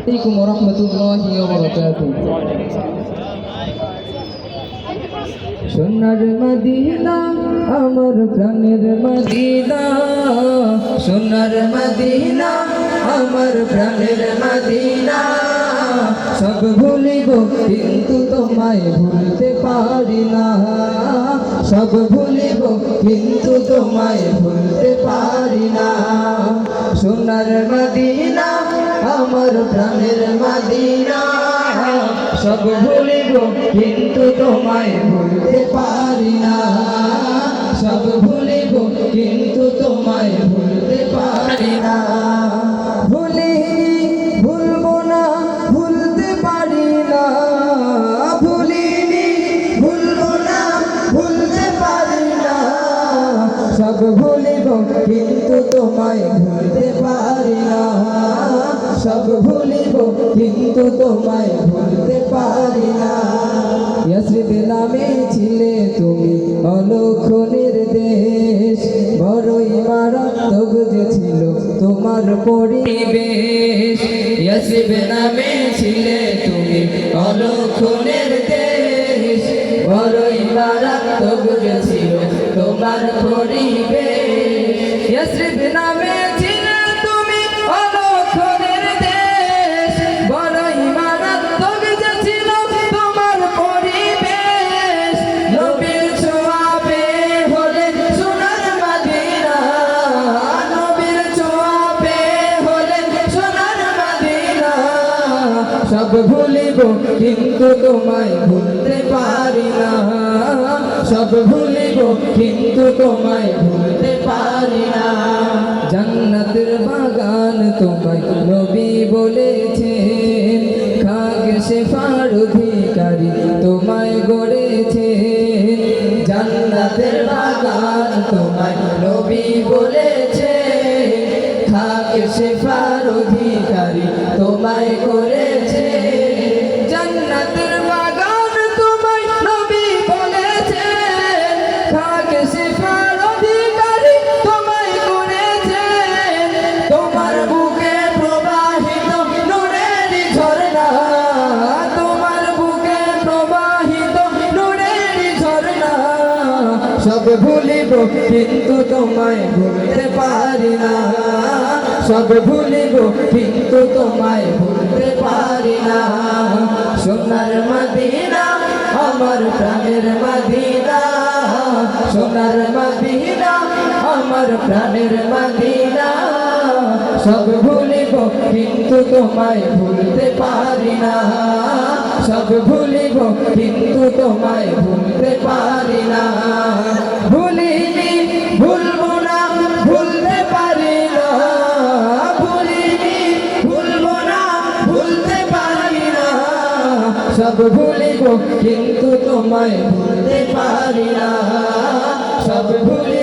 عليكم ورحمة الله وبركاته সোনার মদিনা আমার প্রাণের মদিনা সোনার মদিনা আমার প্রাণের মদিনা সব ভুলিব কিন্তু তোমায় ভুলতে পারি না সব ভুলিব কিন্তু তোমায় ভুলতে পারি না সোনার মদিনা আমার প্রাণের মদিনা সব ভুলিব কিন্তু তোমায় ভুলতে পারি না সব ভুলিব কিন্তু তোমায় ভুলতে পারি না ভুলিনি ভুলবো না ভুলতে পারি না ভুলিনি ভুলবো না ভুলতে পারি না সব ভুলিব কিন্তু তোমায় ভুলতে পারি না সব ভুলিব কিন্তু তোমায় ভুলতে পারি না ইয়াসরিব নামে ছিলে তুমি অলৌখ নির্দেশ বড়ই মারাত্মক যে ছিল তোমার পরিবেশ ইয়াসরিব নামে ছিলে তুমি অলৌখ নির্দেশ বড়ই মারাত্মক যে ছিল তোমার পরিবেশ ইয়াসরিব নামে সব ভুলিব কিন্তু তোমায় ভুলতে পারি না সব ভুলিব কিন্তু তোমায় ভুলতে পারি না জান্নাতের বাগান তোমায় নবী বলেছেন খাগে শেফার অধিকারী তোমায় গড়েছেন জান্নাতের বাগান তোমায় নবী বলেছেন খাগে শেফার অধিকারী তোমায় করেছে জান্নাতের বাগান তোমায় নবী বলেছে খাকে শিফার অধিকারী তোমায় করেছে তোমার বুকে প্রবাহিত নূরের ঝরনা তোমার বুকে প্রবাহিত নূরের ঝরনা সব ভুলিব কিন্তু তোমায় ভুলতে পারি না সব ভুলিব কিন্তু তোমায় ভুলতে পারি না সোনার মদিনা আমার প্রাণের মদিনা সোনার মদিনা আমার প্রাণের মদিনা সব ভুলিব কিন্তু তোমায় ভুলতে পারি না সব ভুলিব কিন্তু তোমায় ভুলতে পারি না ভুলিনি ভুলবো না ভুলতে পারি না সব ভুলিব কিন্তু তোমায় ভুলতে পারি না সব ভুলিব